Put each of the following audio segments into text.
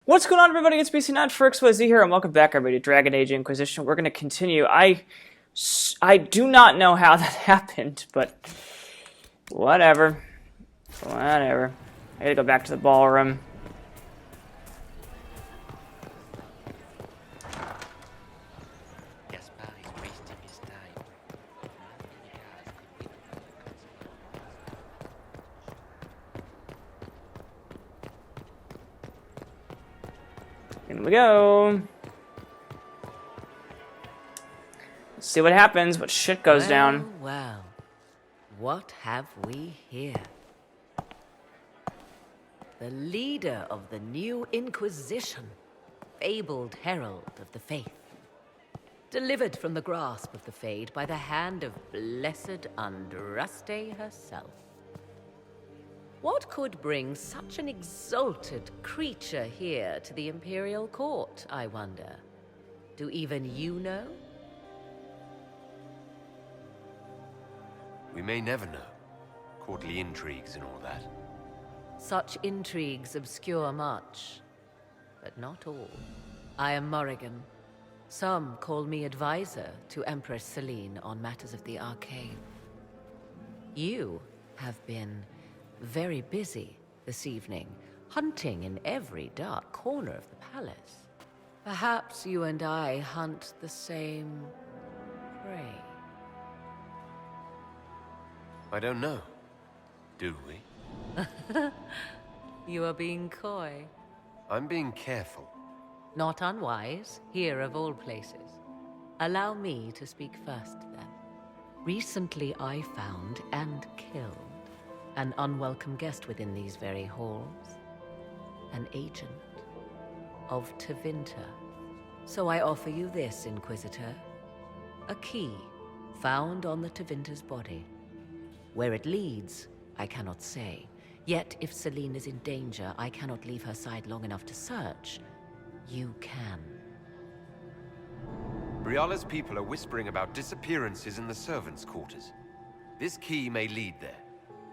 What's going on, everybody? It's BC Not for XYZ here, and welcome back, everybody, to Dragon Age Inquisition. We're going to continue. I do not know how that happened, but whatever. Whatever. I gotta go back to the ballroom. In we go. Let's see what happens, what shit goes down. Well, what have we here? The leader of the new Inquisition, fabled herald of the faith. Delivered from the grasp of the Fade by the hand of blessed Andraste herself. What could bring such an exalted creature here to the Imperial Court, I wonder? Do even you know? We may never know. Courtly intrigues and all that. Such intrigues obscure much, but not all. I am Morrigan. Some call me advisor to Empress Celine on matters of the arcane. You have been very busy this evening, hunting in every dark corner of the palace. Perhaps you and I hunt the same prey. I don't know. Do we? You are being coy. I'm being careful. Not unwise, here of all places. Allow me to speak first, then. Recently I found and killed an unwelcome guest within these very halls. An agent of Tevinter. So I offer you this, Inquisitor. A key found on the Tevinter's body. Where it leads, I cannot say. Yet if Celine is in danger, I cannot leave her side long enough to search. You can. Briala's people are whispering about disappearances in the servants' quarters. This key may lead there.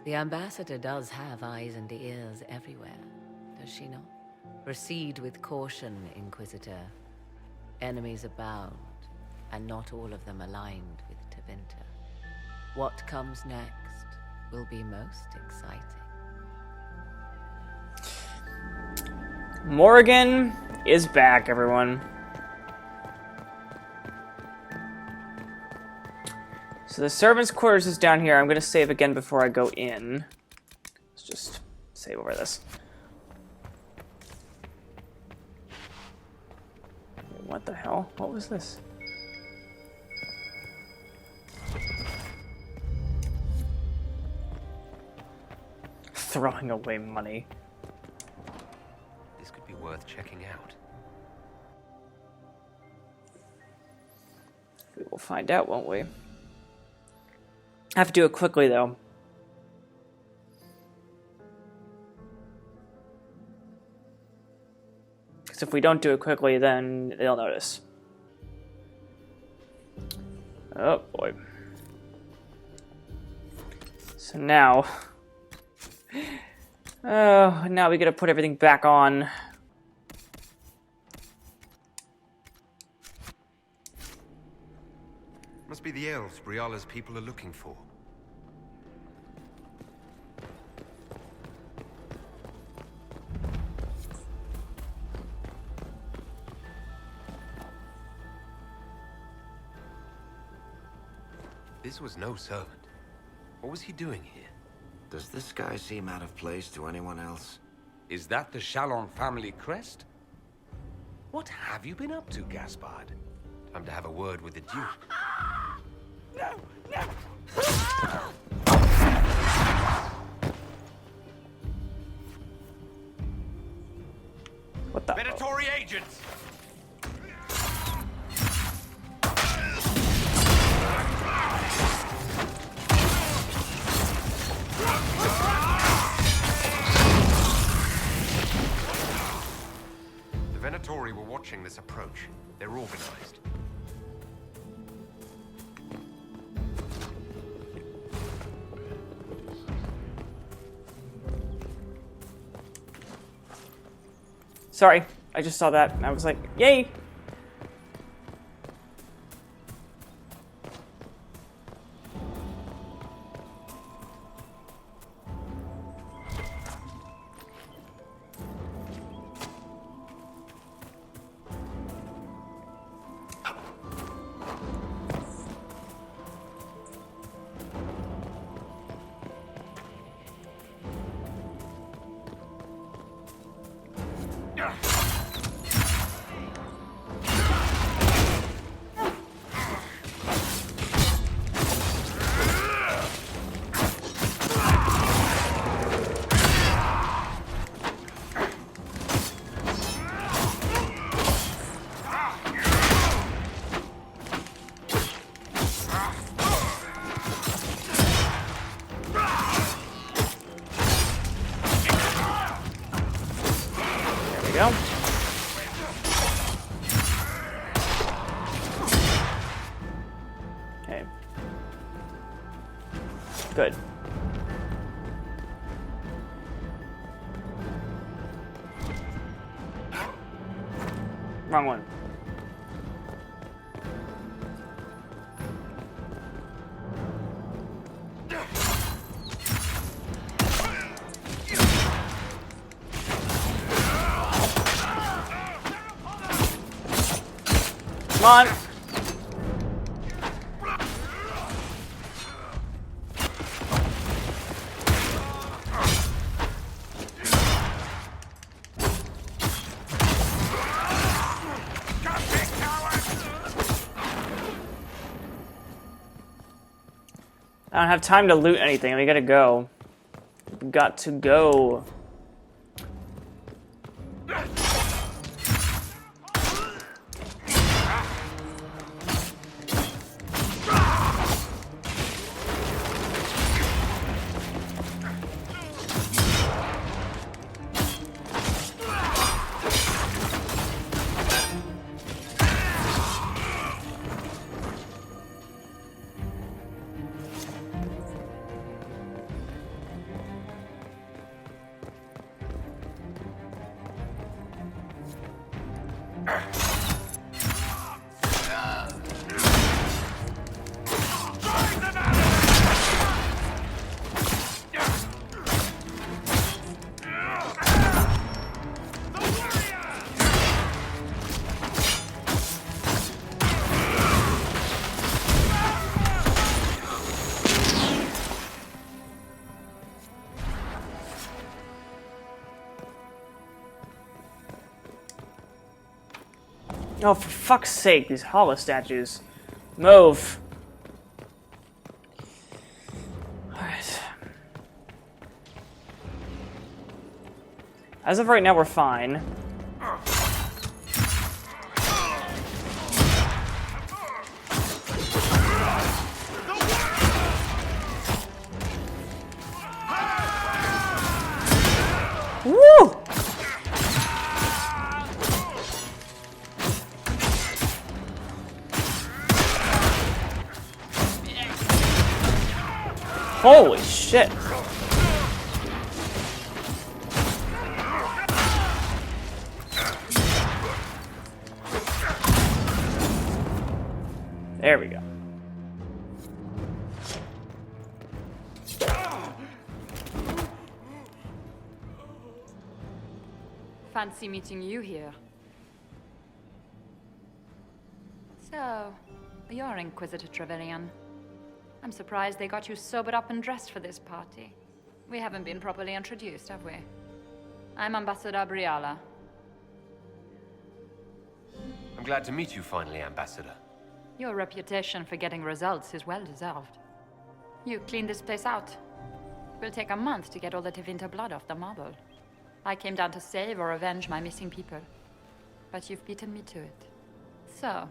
The ambassador does have eyes and ears everywhere, does she not? Proceed with caution, Inquisitor. Enemies abound, and not all of them aligned with Tevinter. What comes next will be most exciting. Morrigan is back, everyone. So the servants' quarters is down here. I'm going to save again before I go in. Let's just save over this. Wait, what the hell? What was this? Throwing away money. This could be worth checking out. We will find out, won't we? I have to do it quickly, though. Because if we don't do it quickly, then they'll notice. Oh, boy. So now... Oh, now we gotta put everything back on. Must be the elves Briala's people are looking for. This was no servant. What was he doing here? Does this guy seem out of place to anyone else? Is that the Chalon family crest? What have you been up to, Gaspard? Time to have a word with the Duke. No! No! What the? Predatory agents! The Venatori were watching this approach. They're organized. Sorry. I just saw that and I was like, yay! Go. Okay. Good. Wrong one. Come on. I don't have time to loot anything. We gotta go. We got to go. Oh, for fuck's sake, these hollow statues. Move. Alright. As of right now, we're fine. Woo! Holy shit. There we go. Fancy meeting you here. So, you're Inquisitor Trevelyan. I'm surprised they got you sobered up and dressed for this party. We haven't been properly introduced, have we? I'm Ambassador Briala. I'm glad to meet you finally, Ambassador. Your reputation for getting results is well deserved. You cleaned this place out. It will take a month to get all the Tevinter blood off the marble. I came down to save or avenge my missing people. But you've beaten me to it. So,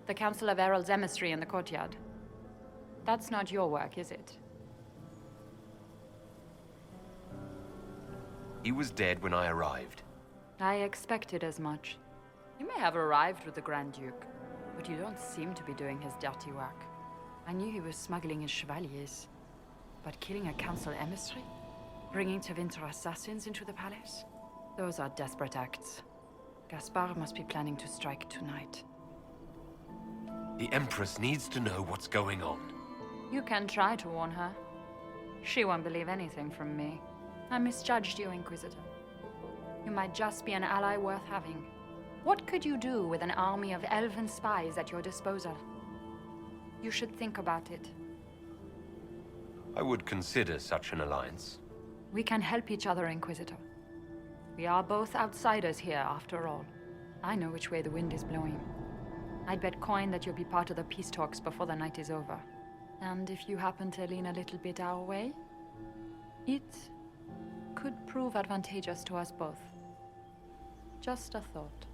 the Council of Herald's emissary in the courtyard. That's not your work, is it? He was dead when I arrived. I expected as much. You may have arrived with the Grand Duke, but you don't seem to be doing his dirty work. I knew he was smuggling his chevaliers. But killing a council emissary? Bringing Tevinter assassins into the palace? Those are desperate acts. Gaspard must be planning to strike tonight. The Empress needs to know what's going on. You can try to warn her. She won't believe anything from me. I misjudged you, Inquisitor. You might just be an ally worth having. What could you do with an army of elven spies at your disposal? You should think about it. I would consider such an alliance. We can help each other, Inquisitor. We are both outsiders here, after all. I know which way the wind is blowing. I'd bet coin that you'll be part of the peace talks before the night is over. And if you happen to lean a little bit our way, it could prove advantageous to us both. Just a thought.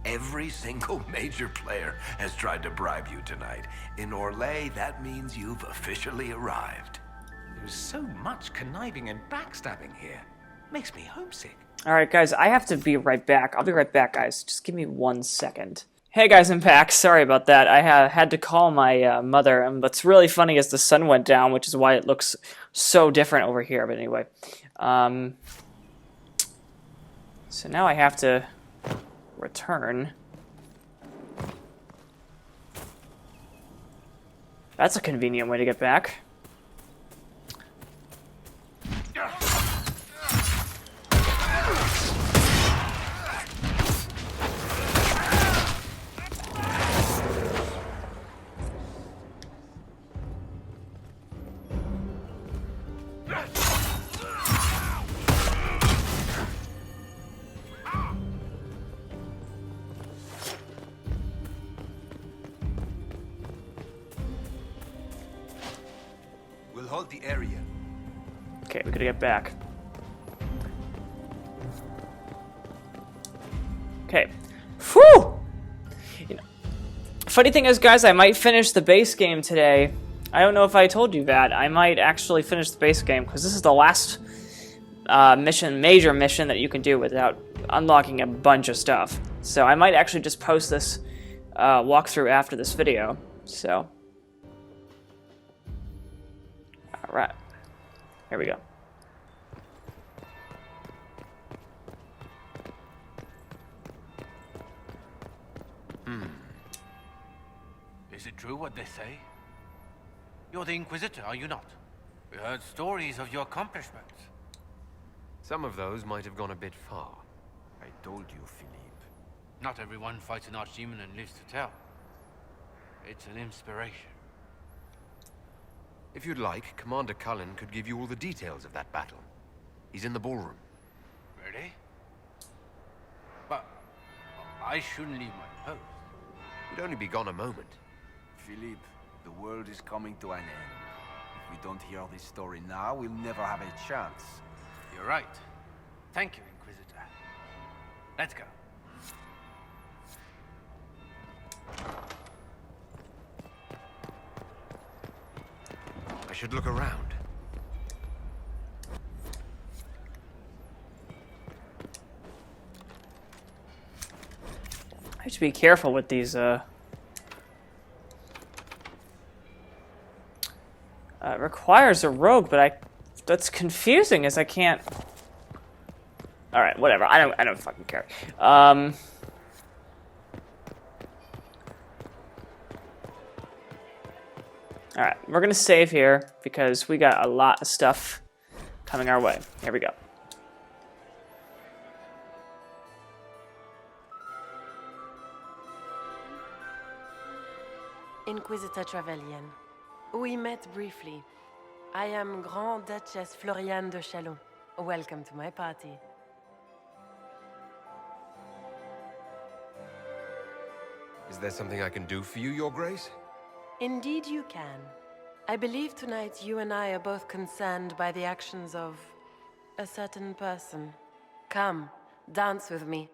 Every single major player has tried to bribe you tonight. In Orlais, that means you've officially arrived. There's so much conniving and backstabbing here. Makes me homesick. All right, guys, I have to be right back. I'll be right back, guys. Just give me 1 second. Hey, guys, I'm back. Sorry about that. I had to call my mother, and what's really funny is the sun went down, which is why it looks so different over here. But anyway, so now I have to return. That's a convenient way to get back. We'll hold the area. Okay, we gotta get back. Okay. Whew! You know, funny thing is, guys, I might finish the base game today. I don't know if I told you that. I might actually finish the base game, because this is the last major mission that you can do without unlocking a bunch of stuff. So I might actually just post this walkthrough after this video. So, alright. Here we go. Is it true what they say? You're the Inquisitor, are you not? We heard stories of your accomplishments. Some of those might have gone a bit far. I told you, Philippe. Not everyone fights an archdemon and lives to tell. It's an inspiration. If you'd like, Commander Cullen could give you all the details of that battle. He's in the ballroom. Really? But I shouldn't leave my post. You'd only be gone a moment. Philippe, the world is coming to an end. If we don't hear this story now, we'll never have a chance. You're right. Thank you, Inquisitor. Let's go. I should look around. I have to be careful with these, it requires a rogue, but that's confusing as I can't... Alright, whatever. I don't fucking care. Alright, we're gonna save here because we got a lot of stuff coming our way. Here we go. Inquisitor Trevelyan. We met briefly. I am Grand Duchess Floriane de Chalon. Welcome to my party. Is there something I can do for you, Your Grace? Indeed you can. I believe tonight you and I are both concerned by the actions of a certain person. Come, dance with me.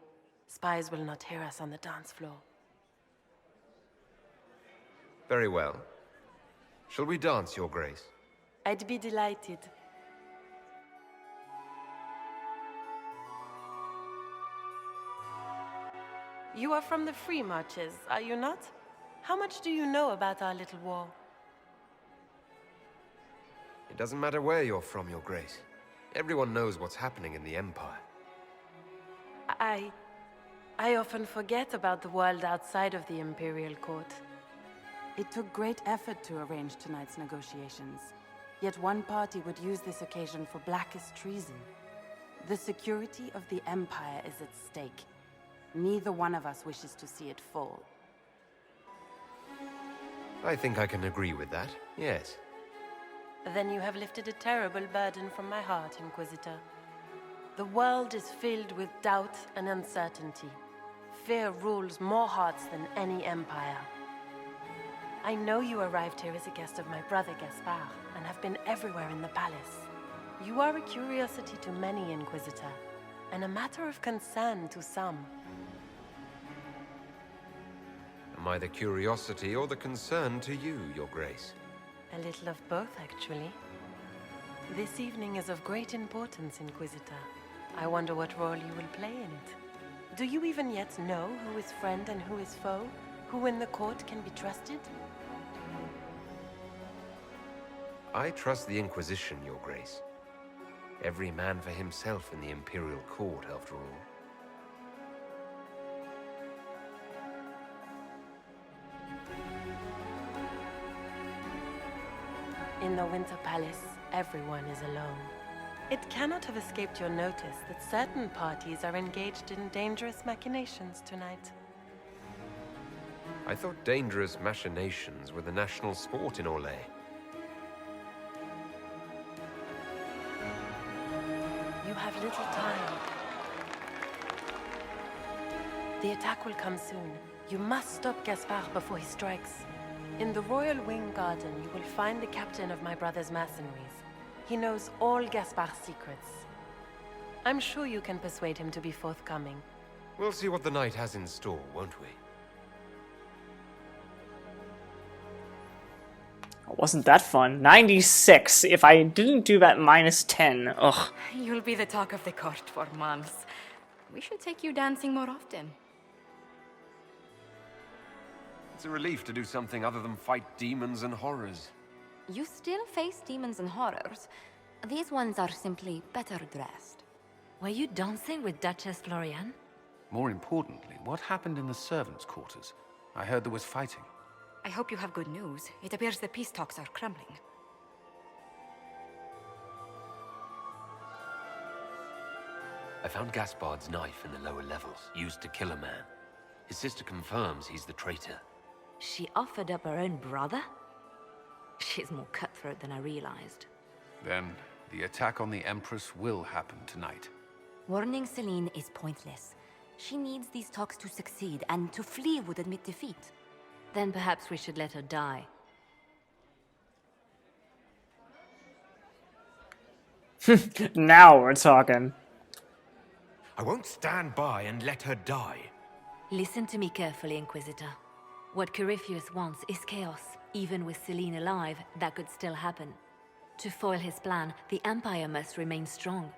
Spies will not hear us on the dance floor. Very well. Shall we dance, Your Grace? I'd be delighted. You are from the Free Marches, are you not? How much do you know about our little war? It doesn't matter where you're from, Your Grace. Everyone knows what's happening in the Empire. I often forget about the world outside of the Imperial Court. It took great effort to arrange tonight's negotiations. Yet one party would use this occasion for blackest treason. The security of the Empire is at stake. Neither one of us wishes to see it fall. I think I can agree with that, yes. Then you have lifted a terrible burden from my heart, Inquisitor. The world is filled with doubt and uncertainty. Fear rules more hearts than any empire. I know you arrived here as a guest of my brother Gaspard, and have been everywhere in the palace. You are a curiosity to many, Inquisitor, and a matter of concern to some. Am I the curiosity or the concern to you, Your Grace? A little of both, actually. This evening is of great importance, Inquisitor. I wonder what role you will play in it. Do you even yet know who is friend and who is foe? Who in the court can be trusted? I trust the Inquisition, Your Grace. Every man for himself in the Imperial Court, after all. In the Winter Palace, everyone is alone. It cannot have escaped your notice that certain parties are engaged in dangerous machinations tonight. I thought dangerous machinations were the national sport in Orlais. You have little time. The attack will come soon. You must stop Gaspard before he strikes. In the Royal Wing Garden, you will find the captain of my brother's mercenaries. He knows all Gaspard's secrets. I'm sure you can persuade him to be forthcoming. We'll see what the night has in store, won't we? Wasn't that fun? 96. If I didn't do that minus 10. Ugh. You'll be the talk of the court for months. We should take you dancing more often. It's a relief to do something other than fight demons and horrors. You still face demons and horrors. These ones are simply better dressed. Were you dancing with Duchess Florian? More importantly, what happened in the servants' quarters? I heard there was fighting. I hope you have good news. It appears the peace talks are crumbling. I found Gaspard's knife in the lower levels, used to kill a man. His sister confirms he's the traitor. She offered up her own brother? She's more cutthroat than I realized. Then, the attack on the Empress will happen tonight. Warning Celine is pointless. She needs these talks to succeed, and to flee would admit defeat. Then perhaps we should let her die. Now we're talking. I won't stand by and let her die. Listen to me carefully, Inquisitor. What Corypheus wants is chaos. Even with Celine alive, that could still happen. To foil his plan, the Empire must remain strong.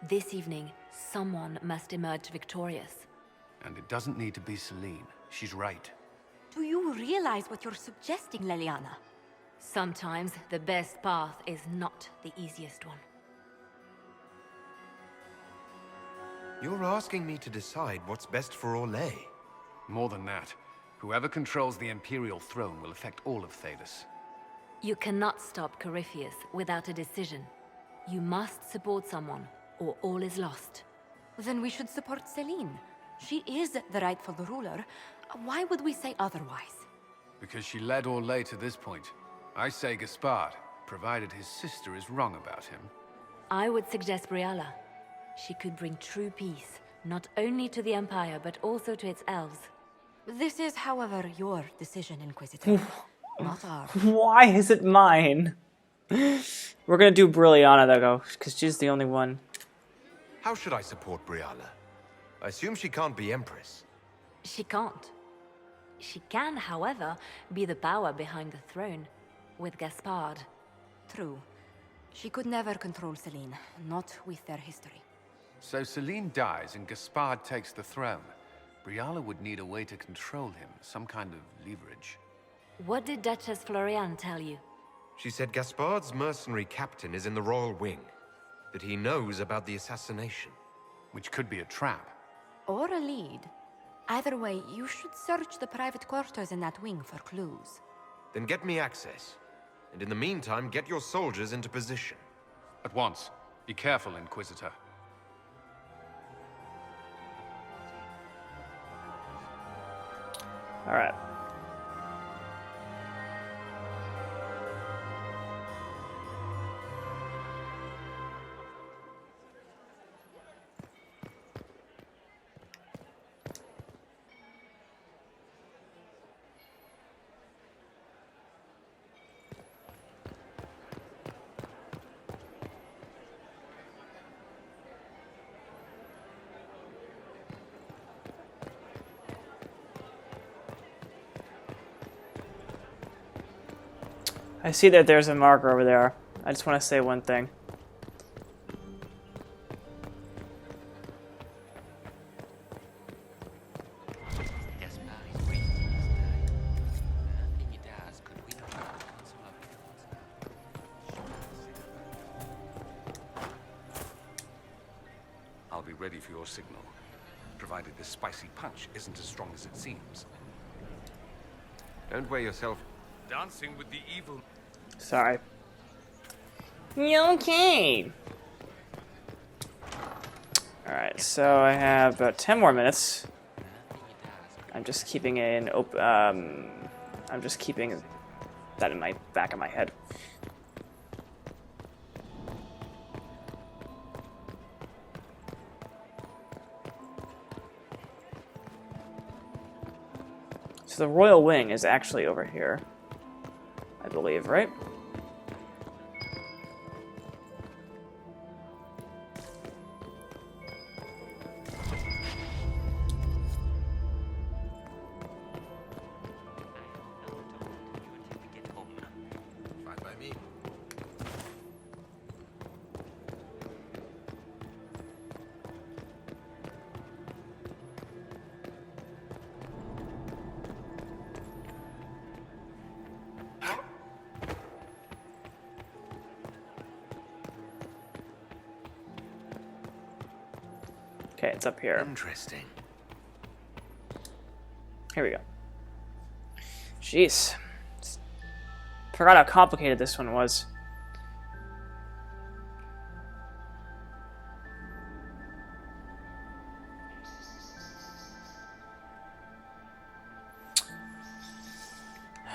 This evening, someone must emerge victorious. And it doesn't need to be Celine. She's right. Do you realize what you're suggesting, Leliana? Sometimes the best path is not the easiest one. You're asking me to decide what's best for Orlais. More than that, whoever controls the Imperial throne will affect all of Thedas. You cannot stop Corypheus without a decision. You must support someone, or all is lost. Then we should support Celine. She is the rightful ruler. Why would we say otherwise? Because she led Orlais to this point. I say Gaspard, provided his sister is wrong about him. I would suggest Briala. She could bring true peace, not only to the Empire, but also to its elves. This is, however, your decision, Inquisitor. Not ours. Why is it mine? We're gonna do Brilliana though, because she's the only one. How should I support Briala? I assume she can't be Empress. She can't. She can, however, be the power behind the throne, with Gaspard. True. She could never control Celine, not with their history. So Celine dies and Gaspard takes the throne. Briala would need a way to control him, some kind of leverage. What did Duchess Florian tell you? She said Gaspard's mercenary captain is in the Royal Wing. That he knows about the assassination. Which could be a trap. Or a lead. Either way, you should search the private quarters in that wing for clues. Then get me access. And in the meantime, get your soldiers into position. At once. Be careful, Inquisitor. Alright. I see that there's a marker over there. I just want to say one thing. I'll be ready for your signal, provided this spicy punch isn't as strong as it seems. Don't wear yourself Dancing with the evil. Sorry. Okay. Alright, so I have about 10 more minutes. I'm just keeping I'm just keeping that in my back of my head. So the royal wing is actually over here, I believe, right? Fine by me. Okay, it's up here. Interesting. Here we go. Jeez. Forgot how complicated this one was.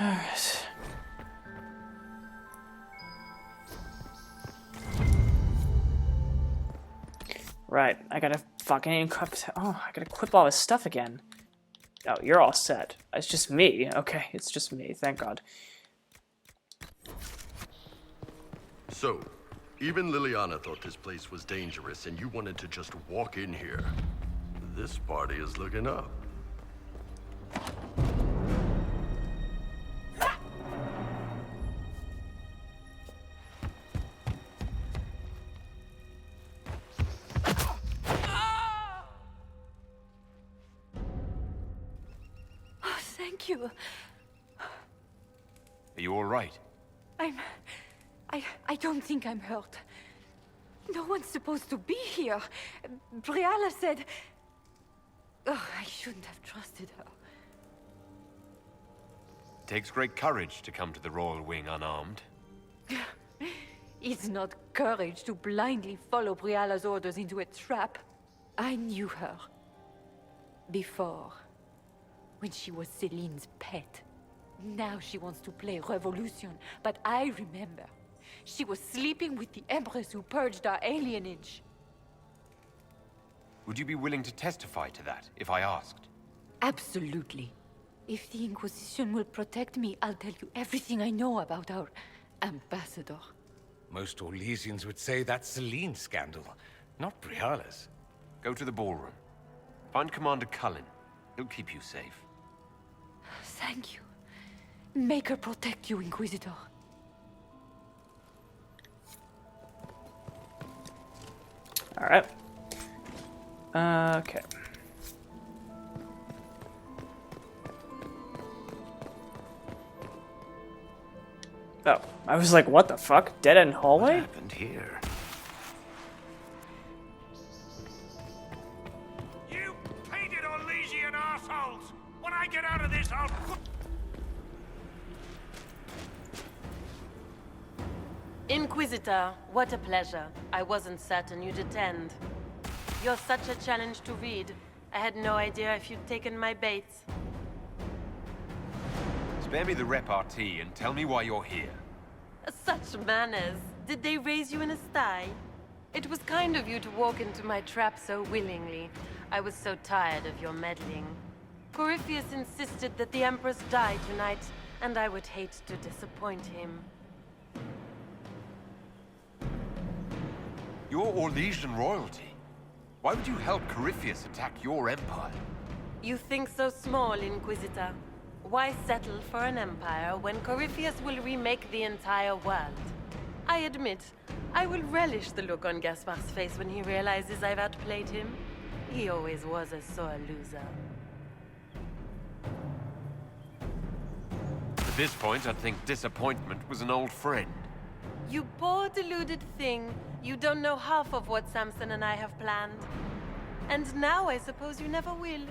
Alright. Right, I gotta fucking equip. Oh, I gotta equip all this stuff again. Oh, you're all set. It's just me. Okay, it's just me. Thank God. So, even Liliana thought this place was dangerous, and you wanted to just walk in here. This party is looking up. Thank you. Are you all right? I don't think I'm hurt. No one's supposed to be here. Briala said... Oh, I shouldn't have trusted her. Takes great courage to come to the Royal Wing unarmed. It's not courage to blindly follow Briala's orders into a trap. I knew her. Before. When she was Celine's pet. Now she wants to play revolution, but I remember. She was sleeping with the Empress who purged our alienage. Would you be willing to testify to that, if I asked? Absolutely. If the Inquisition will protect me, I'll tell you everything I know about our ambassador. Most Orlesians would say that's Celine's scandal, not Briala's. Go to the ballroom. Find Commander Cullen. He'll keep you safe. Thank you. Make her protect you, Inquisitor. Alright. Okay. Oh, I was like, what the fuck? Dead end hallway? What happened here? I get out of this, I'll... Inquisitor, what a pleasure. I wasn't certain you'd attend. You're such a challenge to read. I had no idea if you'd taken my bait. Spare me the repartee and tell me why you're here. Such manners. Did they raise you in a sty? It was kind of you to walk into my trap so willingly. I was so tired of your meddling. Corypheus insisted that the Empress die tonight, and I would hate to disappoint him. You're Orlesian royalty. Why would you help Corypheus attack your empire? You think so small, Inquisitor. Why settle for an empire when Corypheus will remake the entire world? I admit, I will relish the look on Gaspard's face when he realizes I've outplayed him. He always was a sore loser. At this point, I'd think disappointment was an old friend. You poor deluded thing. You don't know half of what Samson and I have planned. And now I suppose you never will.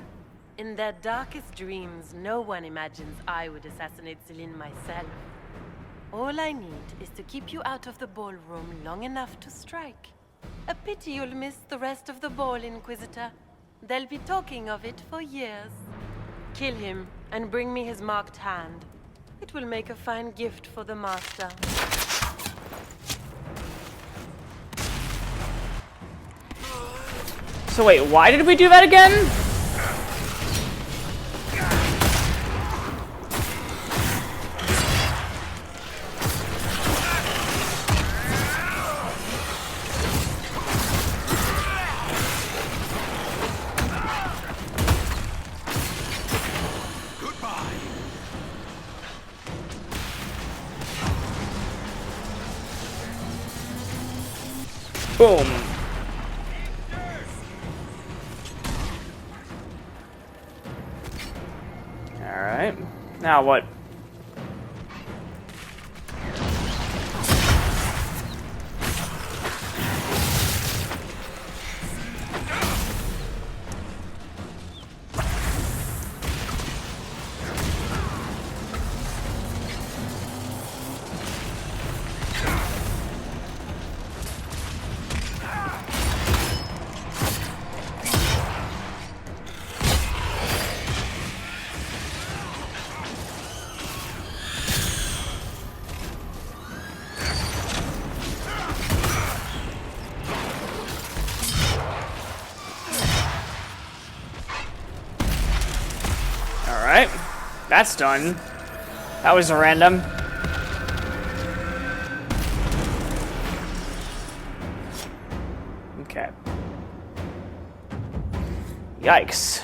In their darkest dreams, no one imagines I would assassinate Celine myself. All I need is to keep you out of the ballroom long enough to strike. A pity you'll miss the rest of the ball, Inquisitor. They'll be talking of it for years. Kill him and bring me his marked hand. It will make a fine gift for the Master. So wait, why did we do that again? Boom. Alright. Now what? Alright, that's done. That was random. Okay. Yikes.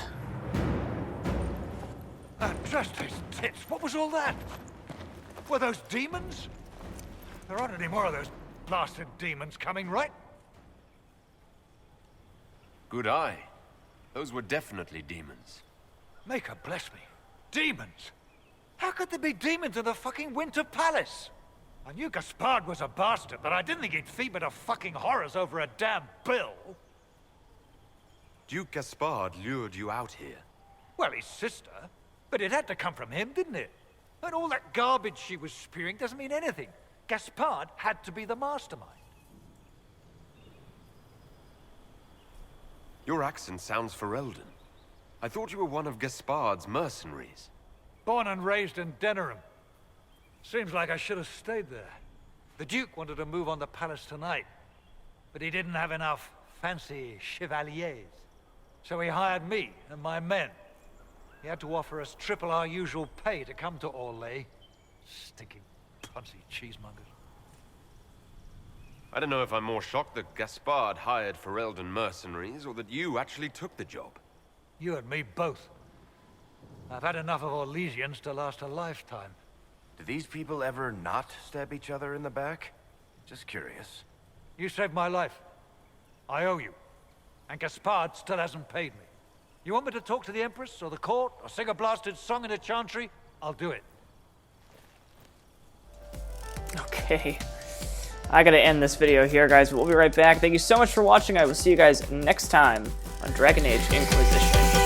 Just his tits. What was all that? Were those demons? There aren't any more of those blasted demons coming, right? Good eye. Those were definitely demons. Maker bless me. Demons? How could there be demons in the fucking Winter Palace? I knew Gaspard was a bastard, but I didn't think he'd feed me to fucking horrors over a damn bill. Duke Gaspard lured you out here. Well, his sister. But it had to come from him, didn't it? And all that garbage she was spewing doesn't mean anything. Gaspard had to be the mastermind. Your accent sounds Ferelden. I thought you were one of Gaspard's mercenaries. Born and raised in Denerim. Seems like I should have stayed there. The Duke wanted to move on the palace tonight, but he didn't have enough fancy chevaliers. So he hired me and my men. He had to offer us triple our usual pay to come to Orlais. Stinking punsy cheesemongers. I don't know if I'm more shocked that Gaspard hired Ferelden mercenaries or that you actually took the job. You and me both. I've had enough of Orlesians to last a lifetime. Do these people ever not stab each other in the back? Just curious. You saved my life. I owe you. And Gaspard still hasn't paid me. You want me to talk to the Empress, or the court, or sing a blasted song in a chantry? I'll do it. Okay. I gotta end this video here, guys, but we'll be right back. Thank you so much for watching. I will see you guys next time on Dragon Age Inquisition.